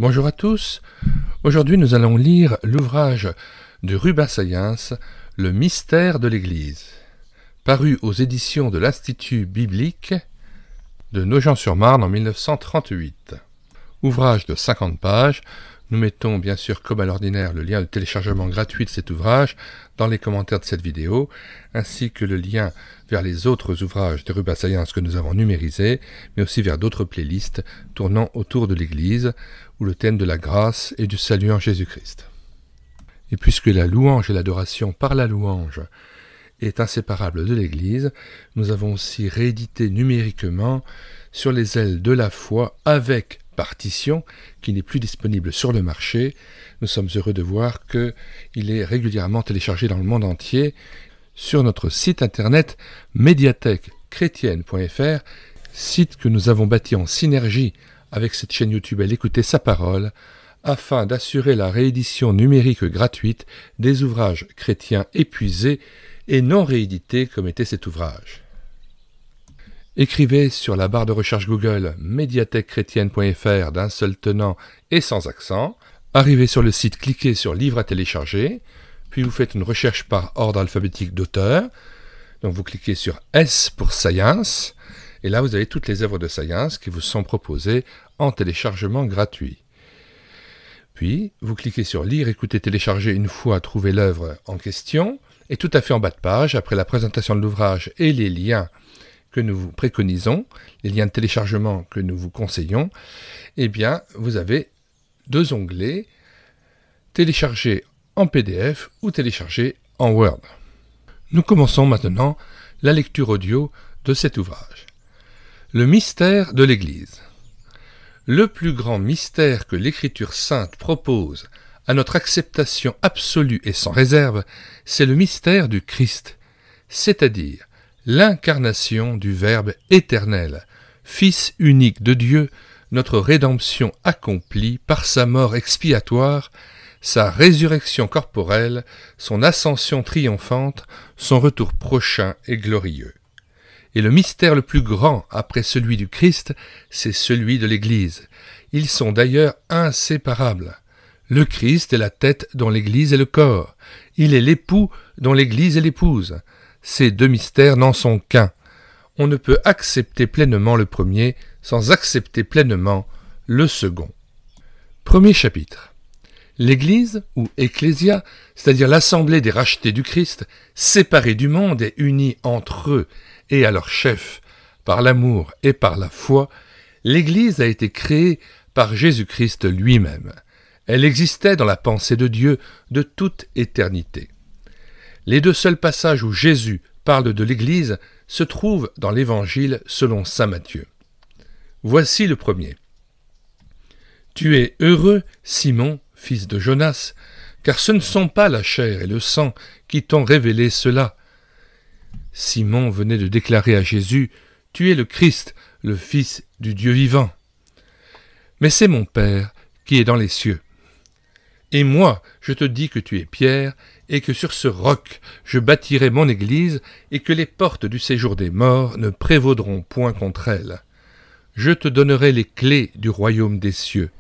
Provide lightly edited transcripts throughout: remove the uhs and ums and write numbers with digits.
Bonjour à tous, aujourd'hui nous allons lire l'ouvrage de Rubens Sayens, Le mystère de l'Église, paru aux éditions de l'Institut biblique de Nogent-sur-Marne en 1938. Ouvrage de 50 pages, nous mettons bien sûr comme à l'ordinaire le lien de téléchargement gratuit de cet ouvrage dans les commentaires de cette vidéo, ainsi que le lien vers les autres ouvrages de Rubens Sayens que nous avons numérisés, mais aussi vers d'autres playlists tournant autour de l'Église, ou le thème de la grâce et du salut en Jésus-Christ. Et puisque la louange et l'adoration par la louange est inséparable de l'Église, nous avons aussi réédité numériquement Sur les ailes de la foi avec partition, qui n'est plus disponible sur le marché. Nous sommes heureux de voir qu'il est régulièrement téléchargé dans le monde entier sur notre site internet médiathèque-chrétienne.fr, site que nous avons bâti en synergie avec cette chaîne YouTube Elle écoutait sa parole, afin d'assurer la réédition numérique gratuite des ouvrages chrétiens épuisés et non réédités comme était cet ouvrage. Écrivez sur la barre de recherche Google médiathèque-chrétienne.fr d'un seul tenant et sans accent. Arrivez sur le site, cliquez sur Livres à télécharger, puis vous faites une recherche par ordre alphabétique d'auteur. Donc vous cliquez sur S pour Sayens, et là vous avez toutes les œuvres de Sayens qui vous sont proposées en téléchargement gratuit. Puis vous cliquez sur Lire, écouter, télécharger une fois trouvé l'œuvre en question, et tout à fait en bas de page, après la présentation de l'ouvrage et les liens que nous vous préconisons, les liens de téléchargement que nous vous conseillons, eh bien vous avez deux onglets, télécharger en PDF ou télécharger en Word. Nous commençons maintenant la lecture audio de cet ouvrage. Le mystère de l'Église. Le plus grand mystère que l'Écriture sainte propose à notre acceptation absolue et sans réserve, c'est le mystère du Christ, c'est-à-dire l'incarnation du Verbe éternel, Fils unique de Dieu, notre rédemption accomplie par sa mort expiatoire, sa résurrection corporelle, son ascension triomphante, son retour prochain et glorieux. Et le mystère le plus grand après celui du Christ, c'est celui de l'Église. Ils sont d'ailleurs inséparables. Le Christ est la tête dont l'Église est le corps. Il est l'époux dont l'Église est l'épouse. Ces deux mystères n'en sont qu'un. On ne peut accepter pleinement le premier sans accepter pleinement le second. Premier chapitre. L'Église, ou Ecclésia, c'est-à-dire l'assemblée des rachetés du Christ, séparée du monde et unie entre eux et à leur chef, par l'amour et par la foi, l'Église a été créée par Jésus-Christ lui-même. Elle existait dans la pensée de Dieu de toute éternité. Les deux seuls passages où Jésus parle de l'Église se trouvent dans l'Évangile selon saint Matthieu. Voici le premier. « Tu es heureux, Simon, fils de Jonas, car ce ne sont pas la chair et le sang qui t'ont révélé cela. » Simon venait de déclarer à Jésus « Tu es le Christ, le Fils du Dieu vivant. » Mais c'est mon Père qui est dans les cieux. Et moi, je te dis que tu es Pierre, et que sur ce roc je bâtirai mon église, et que les portes du séjour des morts ne prévaudront point contre elle. Je te donnerai les clés du royaume des cieux.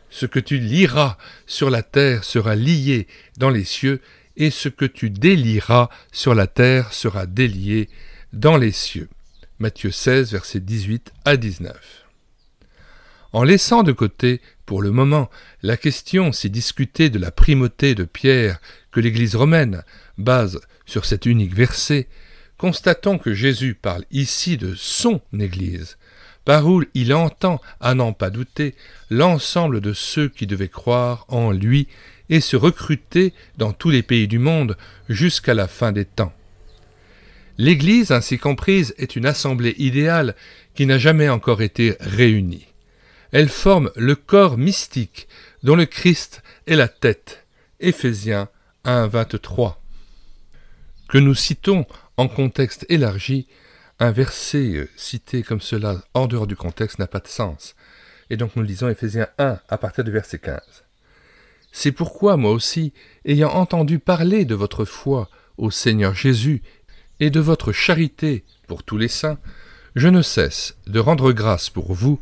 Ce que tu lieras sur la terre sera lié dans les cieux, et ce que tu délieras sur la terre sera délié dans les cieux. Matthieu 16, versets 18 à 19. En laissant de côté, pour le moment, la question si discutée de la primauté de Pierre que l'Église romaine base sur cet unique verset, constatons que Jésus parle ici de son Église, par où il entend, à n'en pas douter, l'ensemble de ceux qui devaient croire en lui et se recruter dans tous les pays du monde jusqu'à la fin des temps. L'Église ainsi comprise est une assemblée idéale qui n'a jamais encore été réunie. Elle forme le corps mystique dont le Christ est la tête. Éphésiens 1, 23. Que nous citons en contexte élargi, un verset cité comme cela en dehors du contexte n'a pas de sens. Et donc nous lisons Éphésiens 1 à partir du verset 15. C'est pourquoi moi aussi, ayant entendu parler de votre foi au Seigneur Jésus et de votre charité pour tous les saints, je ne cesse de rendre grâce pour vous,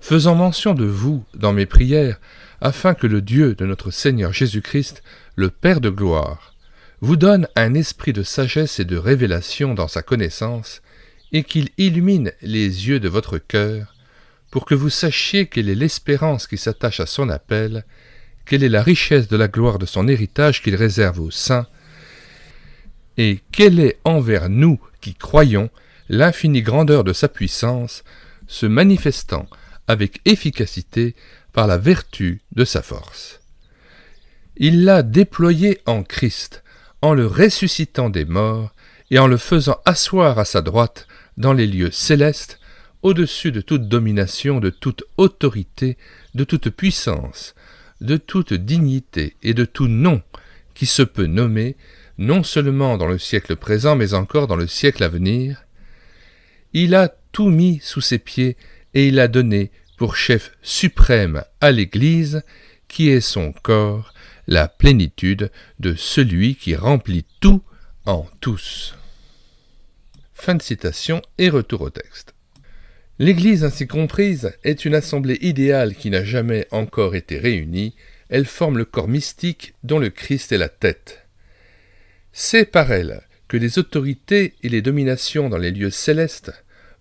faisant mention de vous dans mes prières, afin que le Dieu de notre Seigneur Jésus-Christ, le Père de gloire, vous donne un esprit de sagesse et de révélation dans sa connaissance, et qu'il illumine les yeux de votre cœur, pour que vous sachiez quelle est l'espérance qui s'attache à son appel, quelle est la richesse de la gloire de son héritage qu'il réserve aux saints, et quelle est envers nous qui croyons l'infinie grandeur de sa puissance, se manifestant avec efficacité par la vertu de sa force. Il l'a déployé en Christ, en le ressuscitant des morts et en le faisant asseoir à sa droite dans les lieux célestes, au-dessus de toute domination, de toute autorité, de toute puissance, de toute dignité et de tout nom qui se peut nommer, non seulement dans le siècle présent, mais encore dans le siècle à venir. Il a tout mis sous ses pieds et il a donné pour chef suprême à l'Église, qui est son corps, la plénitude de celui qui remplit tout en tous. Fin de citation et retour au texte. L'Église ainsi comprise est une assemblée idéale qui n'a jamais encore été réunie. Elle forme le corps mystique dont le Christ est la tête. C'est par elle que les autorités et les dominations dans les lieux célestes,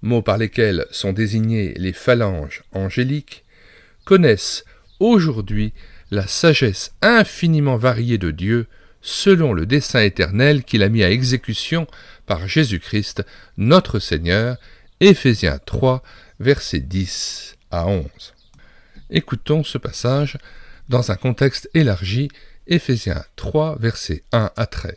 mots par lesquels sont désignées les phalanges angéliques, connaissent aujourd'hui la sagesse infiniment variée de Dieu selon le dessein éternel qu'il a mis à exécution par Jésus-Christ, notre Seigneur. Éphésiens 3, versets 10 à 11. Écoutons ce passage dans un contexte élargi, Éphésiens 3, versets 1 à 13.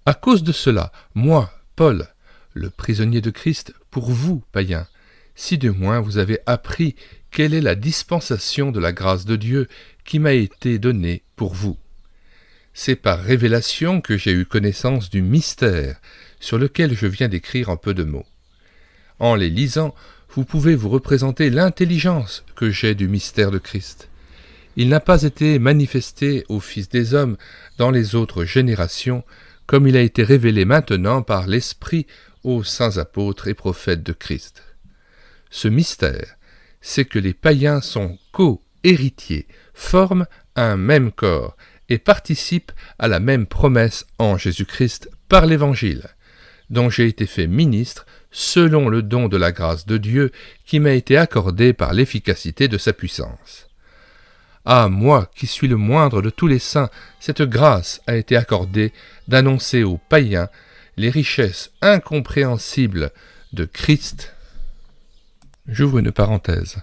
À cause de cela, moi, Paul, le prisonnier de Christ, pour vous, païens, si de moins vous avez appris quelle est la dispensation de la grâce de Dieu qui m'a été donnée pour vous. C'est par révélation que j'ai eu connaissance du mystère sur lequel je viens d'écrire en peu de mots. En les lisant, vous pouvez vous représenter l'intelligence que j'ai du mystère de Christ. Il n'a pas été manifesté aux fils des hommes dans les autres générations, comme il a été révélé maintenant par l'Esprit aux saints apôtres et prophètes de Christ. Ce mystère, c'est que les païens sont co-héritiers, forment un même corps et participent à la même promesse en Jésus-Christ par l'Évangile, dont j'ai été fait ministre selon le don de la grâce de Dieu qui m'a été accordé par l'efficacité de sa puissance. À moi, qui suis le moindre de tous les saints, cette grâce a été accordée d'annoncer aux païens les richesses incompréhensibles de Christ. J'ouvre une parenthèse.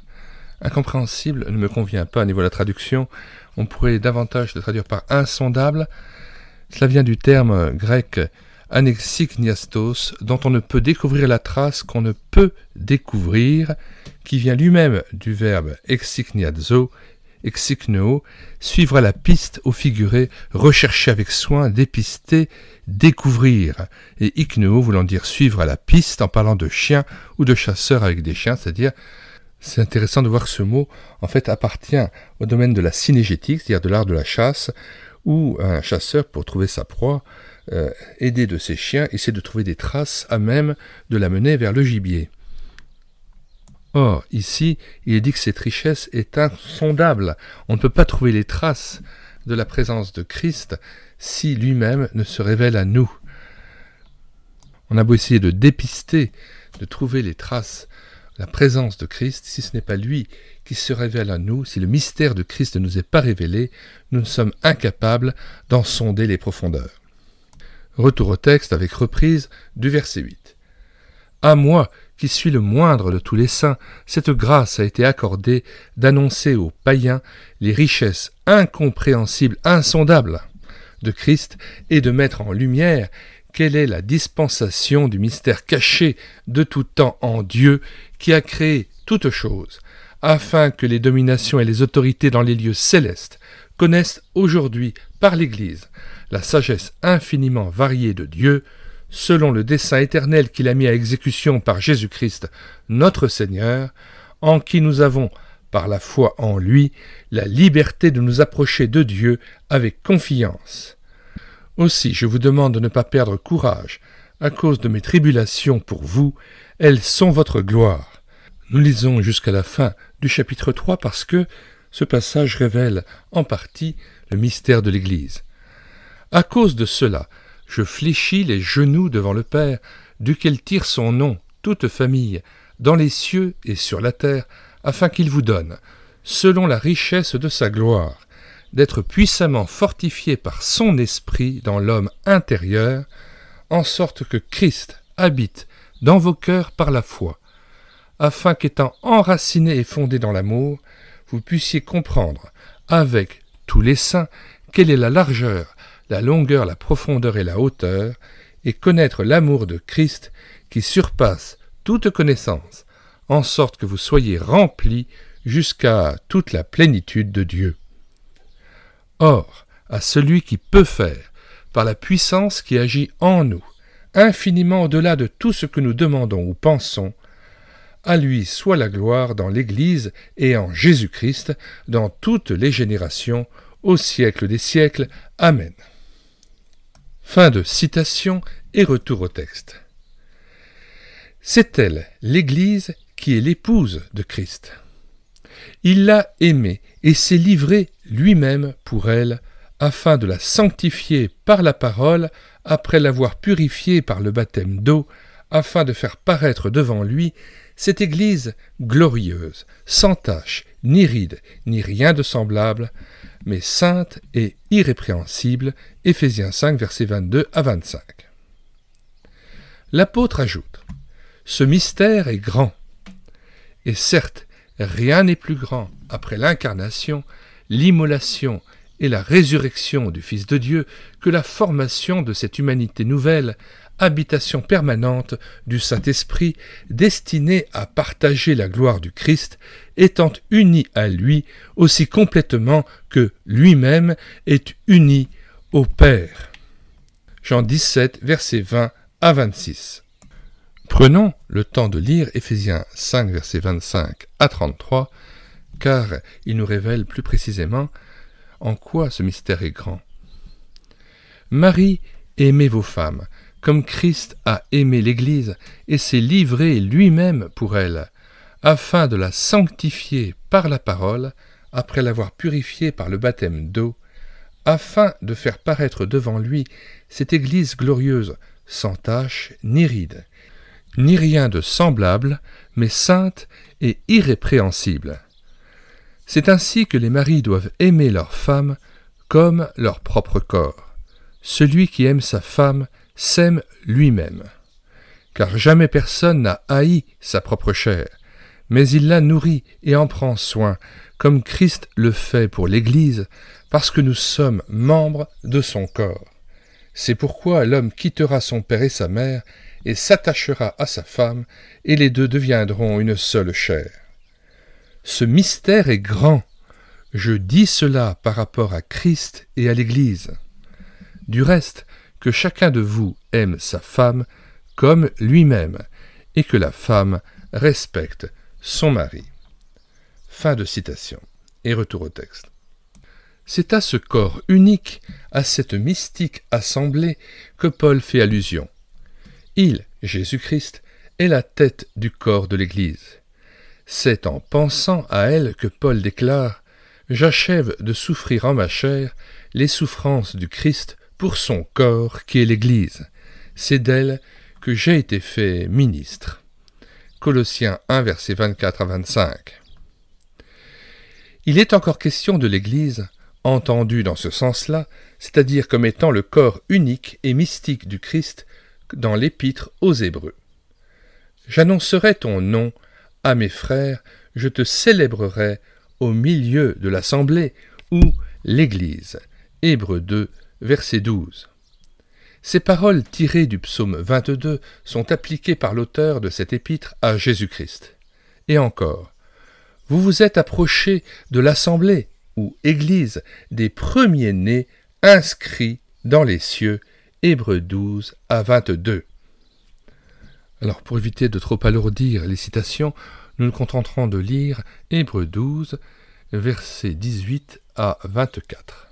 Incompréhensible ne me convient pas au niveau de la traduction. On pourrait davantage le traduire par insondable. Cela vient du terme grec anexikniastos, dont on ne peut découvrir la trace qu'on ne peut découvrir, qui vient lui-même du verbe exikniazo, exikneo, suivre à la piste au figuré, rechercher avec soin, dépister, découvrir, et ikneo voulant dire suivre à la piste en parlant de chiens ou de chasseurs avec des chiens, c'est-à-dire, c'est intéressant de voir que ce mot, en fait, appartient au domaine de la synégétique, c'est-à-dire de l'art de la chasse, où un chasseur, pour trouver sa proie, aidé de ses chiens, essaie de trouver des traces à même de la mener vers le gibier. Or, ici, il est dit que cette richesse est insondable. On ne peut pas trouver les traces de la présence de Christ si lui-même ne se révèle à nous. On a beau essayer de dépister, de trouver les traces, la présence de Christ, si ce n'est pas lui qui se révèle à nous, si le mystère de Christ ne nous est pas révélé, nous ne sommes incapables d'en sonder les profondeurs. Retour au texte avec reprise du verset 8. « À moi, qui suis le moindre de tous les saints, cette grâce a été accordée d'annoncer aux païens les richesses incompréhensibles, insondables de Christ et de mettre en lumière quelle est la dispensation du mystère caché de tout temps en Dieu qui a créé toutes choses, afin que les dominations et les autorités dans les lieux célestes connaissent aujourd'hui par l'Église la sagesse infiniment variée de Dieu, selon le dessein éternel qu'il a mis à exécution par Jésus-Christ, notre Seigneur, en qui nous avons, par la foi en lui, la liberté de nous approcher de Dieu avec confiance. Aussi, je vous demande de ne pas perdre courage à cause de mes tribulations pour vous, elles sont votre gloire. Nous lisons jusqu'à la fin du chapitre 3 parce que ce passage révèle en partie le mystère de l'Église. À cause de cela, je fléchis les genoux devant le Père, duquel tire son nom toute famille, dans les cieux et sur la terre, afin qu'il vous donne, selon la richesse de sa gloire, d'être puissamment fortifié par son esprit dans l'homme intérieur, en sorte que Christ habite dans vos cœurs par la foi, afin qu'étant enraciné et fondé dans l'amour, vous puissiez comprendre, avec tous les saints, quelle est la largeur, la longueur, la profondeur et la hauteur, et connaître l'amour de Christ qui surpasse toute connaissance, en sorte que vous soyez remplis jusqu'à toute la plénitude de Dieu. Or, à celui qui peut faire, par la puissance qui agit en nous, infiniment au-delà de tout ce que nous demandons ou pensons, à lui soit la gloire dans l'Église et en Jésus-Christ, dans toutes les générations, au siècle des siècles. Amen. Fin de citation et retour au texte. C'est elle, l'Église, qui est l'épouse de Christ. Il l'a aimée et s'est livré lui-même pour elle, afin de la sanctifier par la parole, après l'avoir purifiée par le baptême d'eau, afin de faire paraître devant lui cette Église glorieuse, sans tache, ni ride, ni rien de semblable, mais sainte et irrépréhensible. Éphésiens 5, versets 22 à 25. L'apôtre ajoute « Ce mystère est grand. Et certes, rien n'est plus grand après l'incarnation, l'immolation et la résurrection du Fils de Dieu que la formation de cette humanité nouvelle, habitation permanente du Saint-Esprit, destinée à partager la gloire du Christ, étant unie à lui aussi complètement que lui-même est uni au Père. » Jean 17, versets 20 à 26. Prenons le temps de lire Éphésiens 5, versets 25 à 33, car il nous révèle plus précisément en quoi ce mystère est grand. Marie, aimez vos femmes, comme Christ a aimé l'Église et s'est livré lui-même pour elle, afin de la sanctifier par la parole, après l'avoir purifiée par le baptême d'eau, afin de faire paraître devant lui cette Église glorieuse, sans tache ni ride, ni rien de semblable, mais sainte et irrépréhensible. C'est ainsi que les maris doivent aimer leur femme comme leur propre corps. Celui qui aime sa femme s'aime lui-même. Car jamais personne n'a haï sa propre chair, mais il la nourrit et en prend soin, comme Christ le fait pour l'Église, parce que nous sommes membres de son corps. C'est pourquoi l'homme quittera son père et sa mère, et s'attachera à sa femme, et les deux deviendront une seule chair. Ce mystère est grand. Je dis cela par rapport à Christ et à l'Église. Du reste, que chacun de vous aime sa femme comme lui-même, et que la femme respecte son mari. Fin de citation. Et retour au texte. C'est à ce corps unique, à cette mystique assemblée, que Paul fait allusion. Il, Jésus-Christ, est la tête du corps de l'Église. C'est en pensant à elle que Paul déclare « J'achève de souffrir en ma chair les souffrances du Christ pour son corps qui est l'Église. C'est d'elle que j'ai été fait ministre. » Colossiens 1, versets 24 à 25. Il est encore question de l'Église, entendue dans ce sens-là, c'est-à-dire comme étant le corps unique et mystique du Christ dans l'Épître aux Hébreux. « J'annoncerai ton nom à mes frères, je te célébrerai au milieu de l'assemblée ou l'Église. » Hébreux 2, verset 12. Ces paroles tirées du psaume 22 sont appliquées par l'auteur de cet épître à Jésus-Christ. Et encore, vous vous êtes approchés de l'assemblée ou Église des premiers-nés inscrits dans les cieux. Hébreux 12 à 22. Alors, pour éviter de trop alourdir les citations, nous nous contenterons de lire Hébreux 12, versets 18 à 24.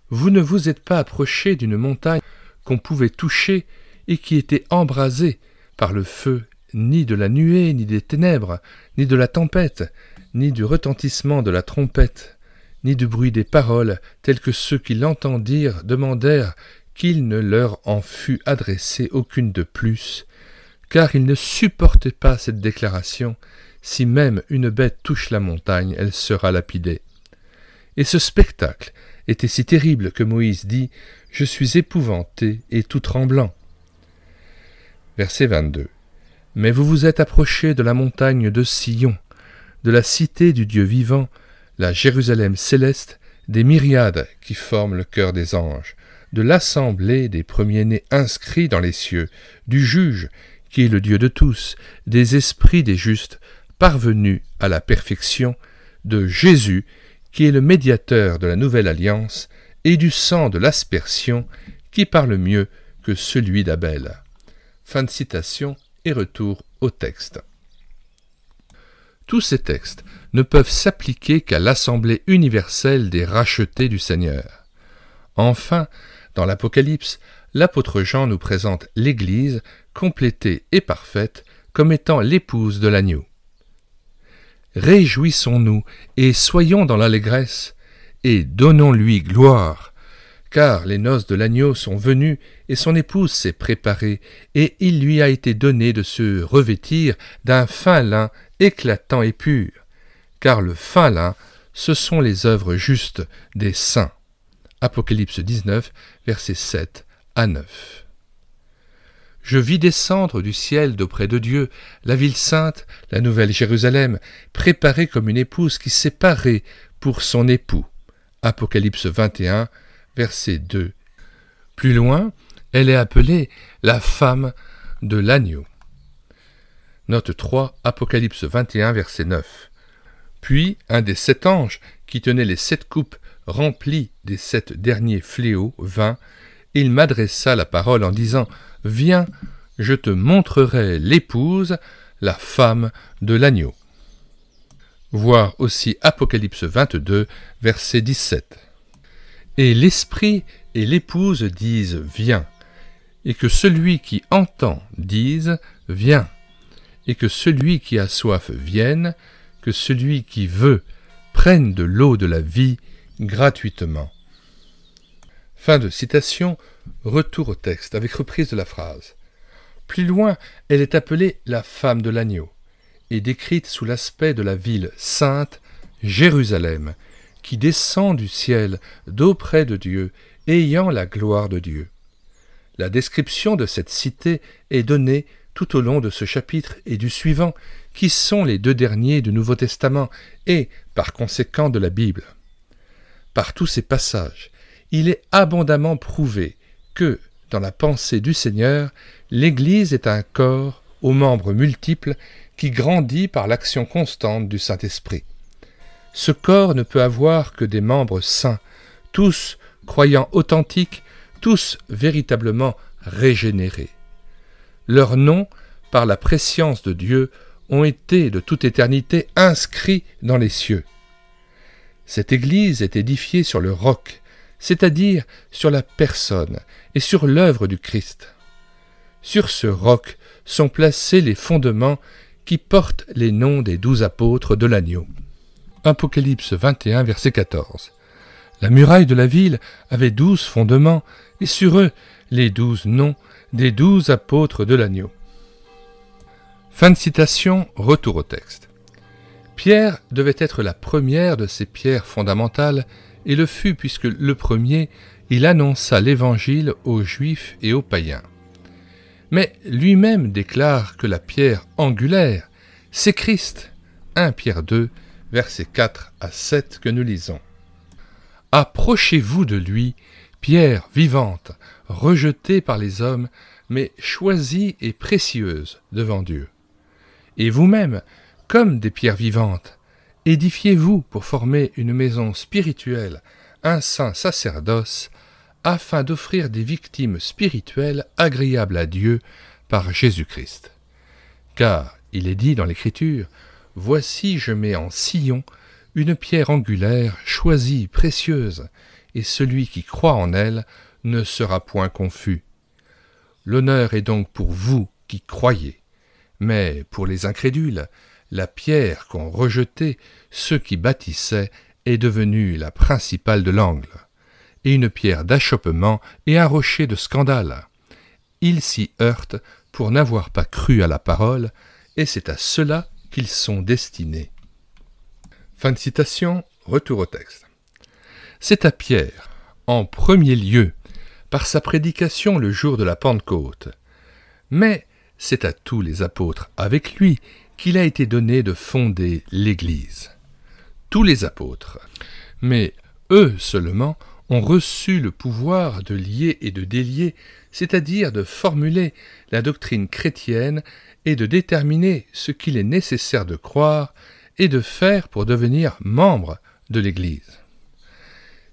Vous ne vous êtes pas approchés d'une montagne qu'on pouvait toucher et qui était embrasée par le feu ni de la nuée, ni des ténèbres, ni de la tempête, ni du retentissement de la trompette, ni du bruit des paroles, tels que ceux qui l'entendirent demandèrent qu'il ne leur en fût adressé aucune de plus, car ils ne supportaient pas cette déclaration. Si même une bête touche la montagne, elle sera lapidée. Et ce spectacle était si terrible que Moïse dit « Je suis épouvanté et tout tremblant ». Verset 22. Mais vous vous êtes approchés de la montagne de Sion, de la cité du Dieu vivant, la Jérusalem céleste, des myriades qui forment le cœur des anges, de l'assemblée des premiers-nés inscrits dans les cieux, du juge, qui est le Dieu de tous, des esprits des justes, parvenus à la perfection, de Jésus, qui est le médiateur de la nouvelle alliance, et du sang de l'aspersion, qui parle mieux que celui d'Abel. Fin de citation et retour au texte. Tous ces textes ne peuvent s'appliquer qu'à l'assemblée universelle des rachetés du Seigneur. Enfin, dans l'Apocalypse, l'apôtre Jean nous présente l'Église, complétée et parfaite, comme étant l'épouse de l'agneau. Réjouissons-nous et soyons dans l'allégresse, et donnons-lui gloire, car les noces de l'agneau sont venues et son épouse s'est préparée, et il lui a été donné de se revêtir d'un fin lin éclatant et pur, car le fin lin, ce sont les œuvres justes des saints. Apocalypse 19, versets 7 à 9. Je vis descendre du ciel d'auprès de Dieu la ville sainte, la nouvelle Jérusalem, préparée comme une épouse qui s'est parée pour son époux. Apocalypse 21, verset 2. Plus loin, elle est appelée la femme de l'agneau. Note 3, Apocalypse 21, verset 9. Puis un des 7 anges qui tenait les 7 coupes remplies des 7 derniers fléaux vint, et il m'adressa la parole en disant « Viens, je te montrerai l'épouse, la femme de l'agneau. » Voir aussi Apocalypse 22, verset 17. Et l'Esprit et l'épouse disent « Viens », et que celui qui entend dise « Viens », et que celui qui a soif vienne, que celui qui veut prenne de l'eau de la vie gratuitement. Fin de citation, retour au texte avec reprise de la phrase. Plus loin, elle est appelée la femme de l'agneau et décrite sous l'aspect de la ville sainte, Jérusalem, qui descend du ciel d'auprès de Dieu, ayant la gloire de Dieu. La description de cette cité est donnée tout au long de ce chapitre et du suivant, qui sont les 2 derniers du Nouveau Testament et, par conséquent, de la Bible. Par tous ces passages, il est abondamment prouvé que, dans la pensée du Seigneur, l'Église est un corps aux membres multiples qui grandit par l'action constante du Saint-Esprit. Ce corps ne peut avoir que des membres saints, tous croyants authentiques, tous véritablement régénérés. Leurs noms, par la prescience de Dieu, ont été de toute éternité inscrits dans les cieux. Cette Église est édifiée sur le roc, c'est-à-dire sur la personne et sur l'œuvre du Christ. Sur ce roc sont placés les fondements qui portent les noms des 12 apôtres de l'agneau. Apocalypse 21, verset 14. La muraille de la ville avait 12 fondements, et sur eux les 12 noms des 12 apôtres de l'agneau. Fin de citation, retour au texte. Pierre devait être la première de ces pierres fondamentales, et le fut puisque le premier, il annonça l'Évangile aux Juifs et aux païens. Mais lui-même déclare que la pierre angulaire, c'est Christ. 1 Pierre 2, versets 4 à 7 que nous lisons. Approchez-vous de lui, pierre vivante, rejetée par les hommes, mais choisie et précieuse devant Dieu. Et vous-même, comme des pierres vivantes, édifiez-vous pour former une maison spirituelle, un saint sacerdoce, afin d'offrir des victimes spirituelles agréables à Dieu par Jésus-Christ. Car il est dit dans l'Écriture, « Voici je mets en Sion une pierre angulaire choisie, précieuse, et celui qui croit en elle ne sera point confus. » L'honneur est donc pour vous qui croyez. Mais pour les incrédules, la pierre qu'ont rejetée ceux qui bâtissaient est devenue la principale de l'angle, et une pierre d'achoppement et un rocher de scandale. Ils s'y heurtent pour n'avoir pas cru à la parole, et c'est à cela qu'ils sont destinés. Fin de citation, retour au texte. C'est à Pierre, en premier lieu, par sa prédication le jour de la Pentecôte, mais c'est à tous les apôtres avec lui qu'il a été donné de fonder l'Église. Tous les apôtres, mais eux seulement ont reçu le pouvoir de lier et de délier, c'est-à-dire de formuler la doctrine chrétienne et de déterminer ce qu'il est nécessaire de croire et de faire pour devenir membre de l'Église.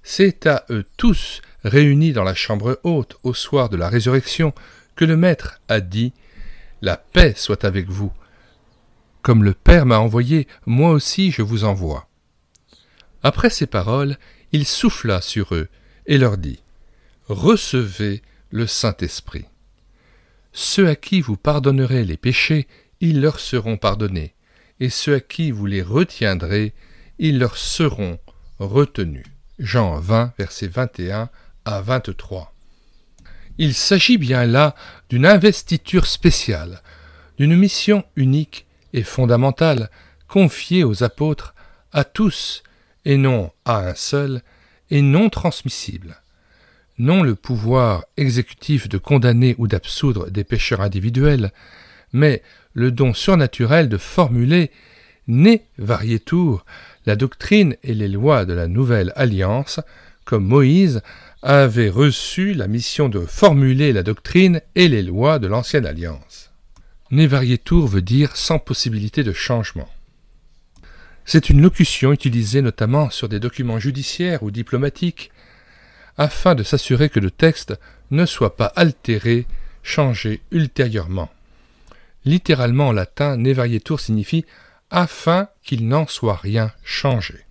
C'est à eux tous, réunis dans la chambre haute au soir de la résurrection, que le Maître a dit « La paix soit avec vous. Comme le Père m'a envoyé, moi aussi je vous envoie. » Après ces paroles, il souffla sur eux et leur dit « Recevez le Saint-Esprit. Ceux à qui vous pardonnerez les péchés, ils leur seront pardonnés, et ceux à qui vous les retiendrez, ils leur seront retenus. » Jean 20, versets 21 à 23. Il s'agit bien là d'une investiture spéciale, d'une mission unique et fondamentale, confiée aux apôtres, à tous, et non à un seul, et non transmissible. Non le pouvoir exécutif de condamner ou d'absoudre des pécheurs individuels, mais le don surnaturel de formuler, né varietur, la doctrine et les lois de la nouvelle alliance, comme Moïse avait reçu la mission de formuler la doctrine et les lois de l'ancienne alliance. Ne varietur veut dire sans possibilité de changement. C'est une locution utilisée notamment sur des documents judiciaires ou diplomatiques, afin de s'assurer que le texte ne soit pas altéré, changé ultérieurement. Littéralement en latin, ne varietur signifie « afin qu'il n'en soit rien changé ».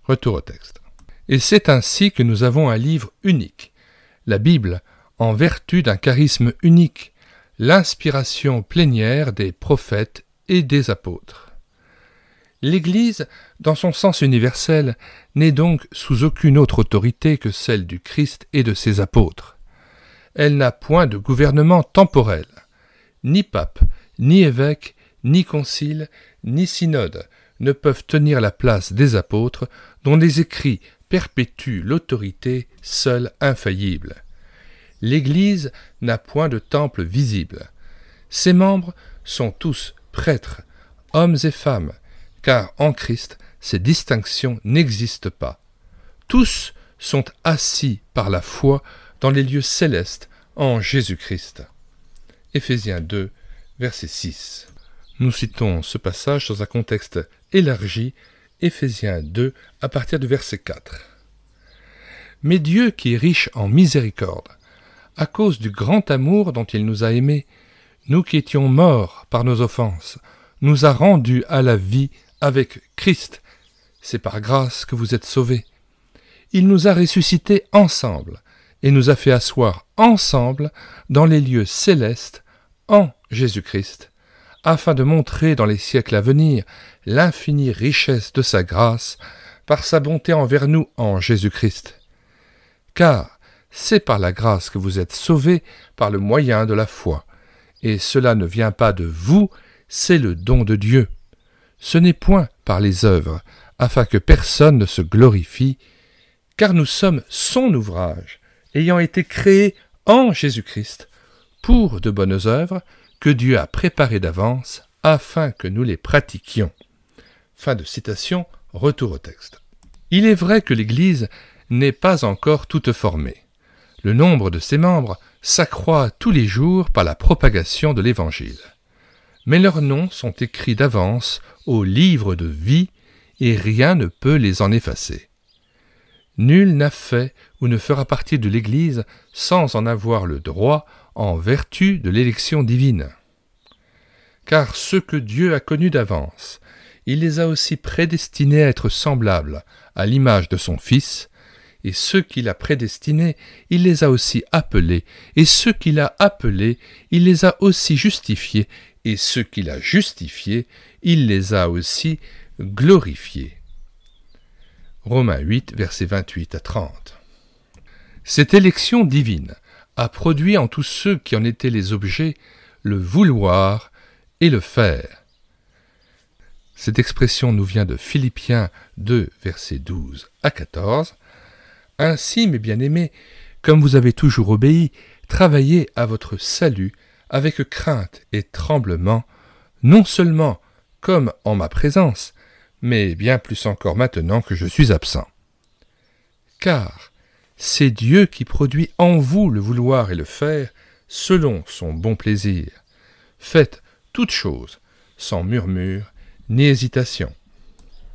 Retour au texte. Et c'est ainsi que nous avons un livre unique, la Bible, en vertu d'un charisme unique, l'inspiration plénière des prophètes et des apôtres. L'Église, dans son sens universel, n'est donc sous aucune autre autorité que celle du Christ et de ses apôtres. Elle n'a point de gouvernement temporel. Ni pape, ni évêque, ni concile, ni synode ne peuvent tenir la place des apôtres, dont les écrits perpétuent l'autorité seule infaillible. L'Église n'a point de temple visible. Ses membres sont tous prêtres, hommes et femmes, car en Christ, ces distinctions n'existent pas. Tous sont assis par la foi dans les lieux célestes en Jésus-Christ. Éphésiens 2, verset 6. Nous citons ce passage dans un contexte élargi, Éphésiens 2, à partir du verset 4. « Mais Dieu qui est riche en miséricorde, à cause du grand amour dont il nous a aimés, nous qui étions morts par nos offenses, nous a rendus à la vie avec Christ. C'est par grâce que vous êtes sauvés. Il nous a ressuscités ensemble et nous a fait asseoir ensemble dans les lieux célestes en Jésus-Christ, afin de montrer dans les siècles à venir l'infinie richesse de sa grâce par sa bonté envers nous en Jésus-Christ. Car c'est par la grâce que vous êtes sauvés par le moyen de la foi, et cela ne vient pas de vous, c'est le don de Dieu. Ce n'est point par les œuvres, afin que personne ne se glorifie, car nous sommes son ouvrage, ayant été créés en Jésus-Christ, pour de bonnes œuvres que Dieu a préparées d'avance, afin que nous les pratiquions. » Fin de citation, retour au texte. Il est vrai que l'Église n'est pas encore toute formée. Le nombre de ses membres s'accroît tous les jours par la propagation de l'Évangile. Mais leurs noms sont écrits d'avance au livre de vie, et rien ne peut les en effacer. Nul n'a fait ou ne fera partie de l'Église sans en avoir le droit en vertu de l'élection divine. Car ceux que Dieu a connus d'avance, il les a aussi prédestinés à être semblables à l'image de son Fils, et ceux qu'il a prédestinés, il les a aussi appelés, et ceux qu'il a appelés, il les a aussi justifiés, et ceux qu'il a justifiés, il les a aussi glorifiés. Romains 8, versets 28 à 30. Cette élection divine a produit en tous ceux qui en étaient les objets le vouloir et le faire. Cette expression nous vient de Philippiens 2, versets 12 à 14. Ainsi, mes bien-aimés, comme vous avez toujours obéi, travaillez à votre salut avec crainte et tremblement, non seulement comme en ma présence, mais bien plus encore maintenant que je suis absent. Car c'est Dieu qui produit en vous le vouloir et le faire selon son bon plaisir. Faites toutes choses sans murmure ni hésitation,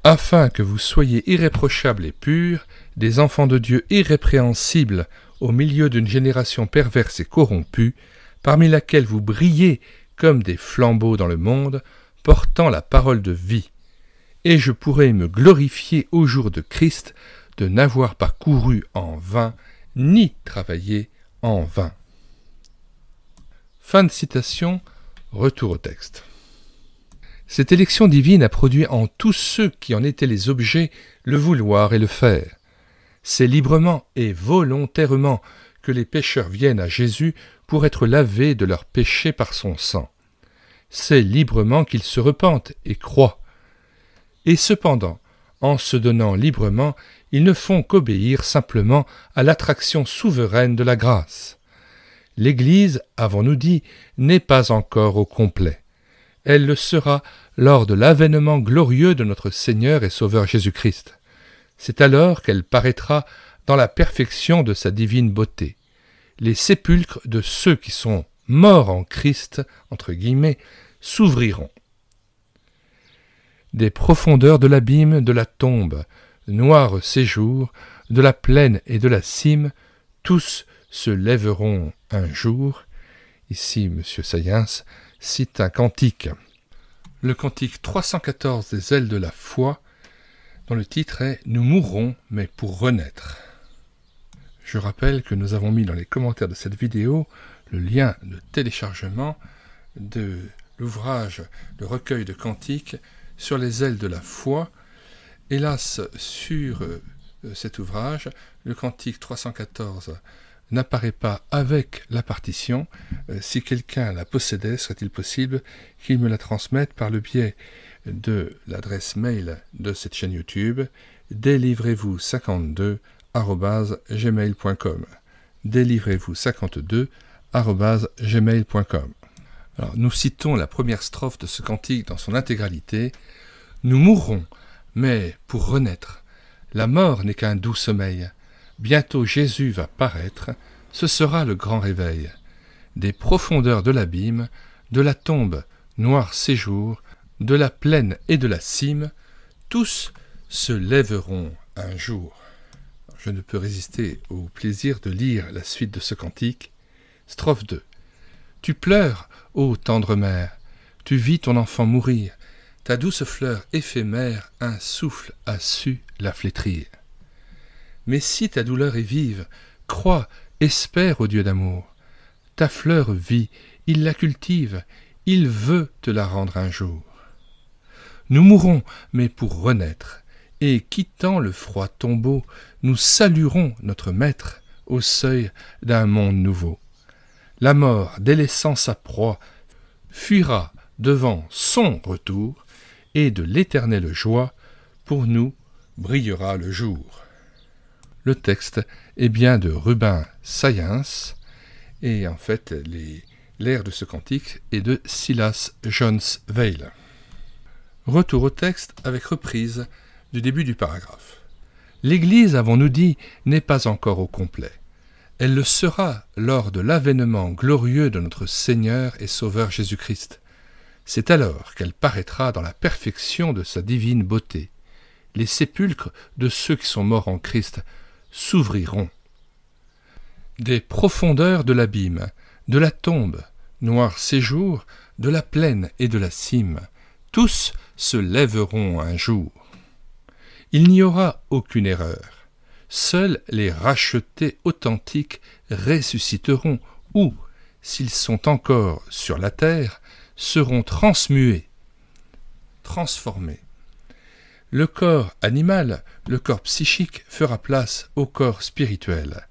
afin que vous soyez irréprochables et purs, des enfants de Dieu irrépréhensibles au milieu d'une génération perverse et corrompue, parmi laquelle vous brillez comme des flambeaux dans le monde, portant la parole de vie. Et je pourrai me glorifier au jour de Christ de n'avoir pas couru en vain, ni travaillé en vain. Fin de citation, retour au texte. Cette élection divine a produit en tous ceux qui en étaient les objets le vouloir et le faire. C'est librement et volontairement que les pécheurs viennent à Jésus pour être lavés de leurs péchés par son sang. C'est librement qu'ils se repentent et croient. Et cependant, en se donnant librement, ils ne font qu'obéir simplement à l'attraction souveraine de la grâce. L'Église, avons-nous dit, n'est pas encore au complet. Elle le sera lors de l'avènement glorieux de notre Seigneur et Sauveur Jésus-Christ. C'est alors qu'elle paraîtra dans la perfection de sa divine beauté. Les sépulcres de ceux qui sont morts en Christ, entre guillemets, s'ouvriront. Des profondeurs de l'abîme, de la tombe, noir séjour, de la plaine et de la cime, tous se lèveront un jour. Ici, M. Sayens cite un cantique. Le cantique 314 des ailes de la foi, dont le titre est « Nous mourrons, mais pour renaître ». Je rappelle que nous avons mis dans les commentaires de cette vidéo le lien de téléchargement de l'ouvrage « Le recueil de cantiques sur les ailes de la foi ». Hélas, sur cet ouvrage, le cantique 314 n'apparaît pas avec la partition. Si quelqu'un la possédait, serait-il possible qu'il me la transmette par le biais de l'adresse mail de cette chaîne YouTube, délivrez-vous52@gmail.com. délivrez-vous52@gmail.com. Alors, nous citons la première strophe de ce cantique dans son intégralité. Nous mourrons, mais pour renaître. La mort n'est qu'un doux sommeil. Bientôt Jésus va paraître, ce sera le grand réveil. Des profondeurs de l'abîme, de la tombe, noir séjour, de la plaine et de la cime, tous se lèveront un jour. Je ne peux résister au plaisir de lire la suite de ce cantique. Strophe 2. Tu pleures, ô tendre mère, tu vis ton enfant mourir, ta douce fleur éphémère, un souffle a su la flétrir. Mais si ta douleur est vive, crois, espère au Dieu d'amour. Ta fleur vit, il la cultive, il veut te la rendre un jour. Nous mourrons, mais pour renaître, et quittant le froid tombeau, nous saluerons notre Maître au seuil d'un monde nouveau. La mort, délaissant sa proie, fuira devant son retour, et de l'éternelle joie, pour nous, brillera le jour. Le texte est bien de Rubens Sayens, et en fait, l'air de ce cantique est de Silas Jones Weil. Retour au texte avec reprise du début du paragraphe. L'Église, avons-nous dit, n'est pas encore au complet. Elle le sera lors de l'avènement glorieux de notre Seigneur et Sauveur Jésus-Christ. C'est alors qu'elle paraîtra dans la perfection de sa divine beauté. Les sépulcres de ceux qui sont morts en Christ s'ouvriront. Des profondeurs de l'abîme, de la tombe, noir séjour, de la plaine et de la cime, tous se lèveront un jour. Il n'y aura aucune erreur. Seuls les rachetés authentiques ressusciteront ou, s'ils sont encore sur la terre, seront transmués, transformés. Le corps animal, le corps psychique fera place au corps spirituel.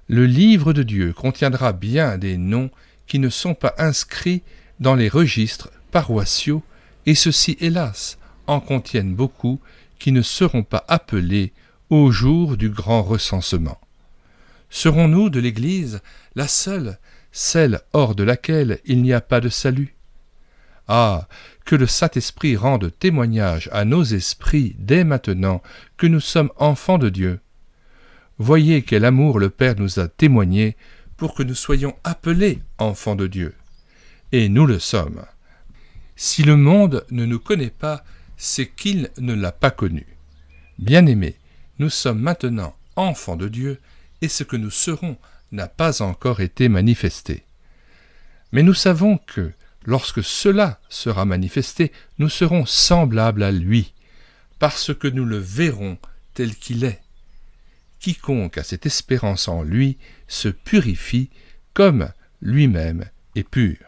Le livre de Dieu contiendra bien des noms qui ne sont pas inscrits dans les registres paroissiaux, et ceux-ci, hélas, en contiennent beaucoup qui ne seront pas appelés au jour du grand recensement. Serons-nous de l'Église la seule, celle hors de laquelle il n'y a pas de salut? Ah, que le Saint-Esprit rende témoignage à nos esprits dès maintenant que nous sommes enfants de Dieu. Voyez quel amour le Père nous a témoigné pour que nous soyons appelés enfants de Dieu. Et nous le sommes. Si le monde ne nous connaît pas, c'est qu'il ne l'a pas connu. Bien-aimés, nous sommes maintenant enfants de Dieu, et ce que nous serons n'a pas encore été manifesté. Mais nous savons que, lorsque cela sera manifesté, nous serons semblables à lui, parce que nous le verrons tel qu'il est. Quiconque a cette espérance en lui se purifie comme lui-même est pur.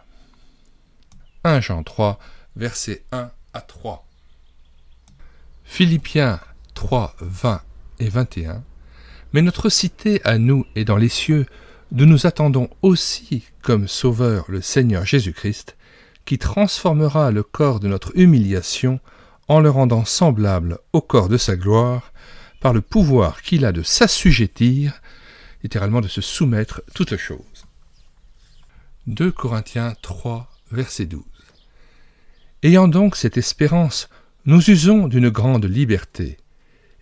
1 Jean 3, versets 1 à 3. Philippiens 3, 20 et 21. Mais notre cité à nous est dans les cieux, d'où nous attendons aussi comme Sauveur le Seigneur Jésus-Christ, qui transformera le corps de notre humiliation en le rendant semblable au corps de sa gloire, par le pouvoir qu'il a de s'assujettir, littéralement de se soumettre toutes choses. 2 Corinthiens 3, verset 12. Ayant donc cette espérance, nous usons d'une grande liberté,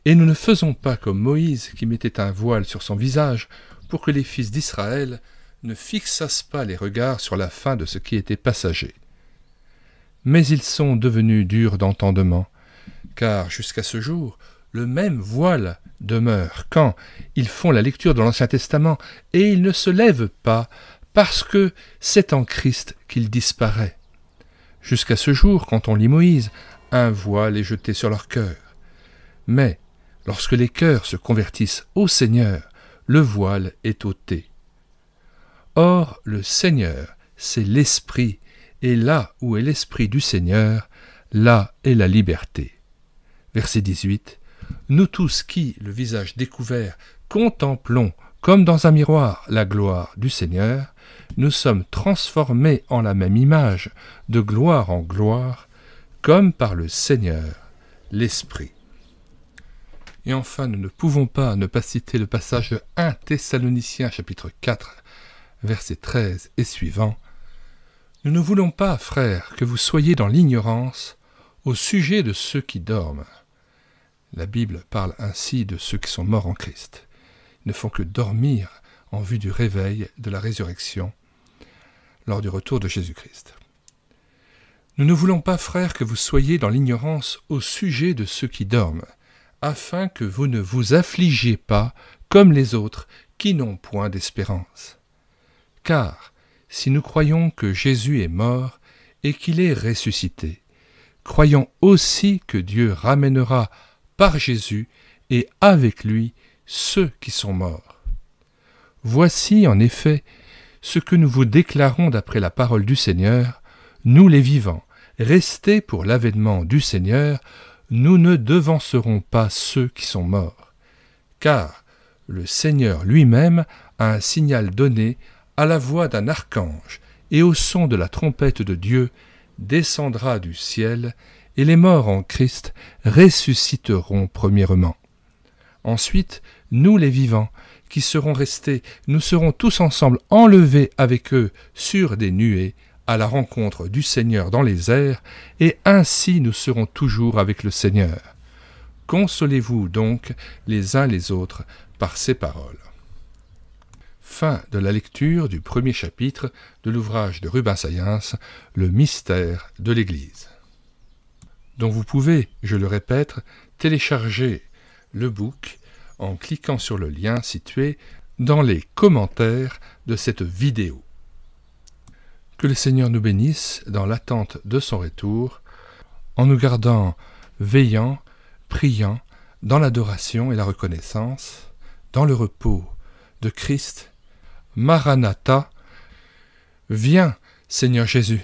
et nous ne faisons pas comme Moïse qui mettait un voile sur son visage pour que les fils d'Israël ne fixassent pas les regards sur la fin de ce qui était passager. Mais ils sont devenus durs d'entendement, car jusqu'à ce jour, le même voile demeure quand ils font la lecture de l'Ancien Testament, et ils ne se lèvent pas parce que c'est en Christ qu'il disparaît. Jusqu'à ce jour, quand on lit Moïse, un voile est jeté sur leur cœur. Mais, lorsque les cœurs se convertissent au Seigneur, le voile est ôté. Or, le Seigneur, c'est l'Esprit, et là où est l'Esprit du Seigneur, là est la liberté. Verset 18. Nous tous qui, le visage découvert, contemplons comme dans un miroir la gloire du Seigneur, nous sommes transformés en la même image, de gloire en gloire, comme par le Seigneur, l'Esprit. Et enfin, nous ne pouvons pas ne pas citer le passage de 1 Thessaloniciens chapitre 4, versets 13 et suivants. Nous ne voulons pas, frères, que vous soyez dans l'ignorance au sujet de ceux qui dorment. La Bible parle ainsi de ceux qui sont morts en Christ. Ils ne font que dormir en vue du réveil de la résurrection lors du retour de Jésus-Christ. Nous ne voulons pas, frères, que vous soyez dans l'ignorance au sujet de ceux qui dorment, afin que vous ne vous affligiez pas comme les autres qui n'ont point d'espérance. Car, si nous croyons que Jésus est mort et qu'il est ressuscité, croyons aussi que Dieu ramènera par Jésus et avec lui ceux qui sont morts. Voici en effet ce que nous vous déclarons d'après la parole du Seigneur, nous les vivants, restés pour l'avènement du Seigneur, nous ne devancerons pas ceux qui sont morts. Car le Seigneur lui-même a un signal donné à la voix d'un archange, et au son de la trompette de Dieu, descendra du ciel, et les morts en Christ ressusciteront premièrement. Ensuite, nous les vivants, qui serons restés, nous serons tous ensemble enlevés avec eux sur des nuées, à la rencontre du Seigneur dans les airs, et ainsi nous serons toujours avec le Seigneur. Consolez-vous donc les uns les autres par ces paroles. Fin de la lecture du premier chapitre de l'ouvrage de Rubens Sayens, Le mystère de l'Église, dont vous pouvez, je le répète, télécharger le book en cliquant sur le lien situé dans les commentaires de cette vidéo. Que le Seigneur nous bénisse dans l'attente de son retour, en nous gardant veillants, priants, dans l'adoration et la reconnaissance, dans le repos de Christ. Maranatha, viens, Seigneur Jésus.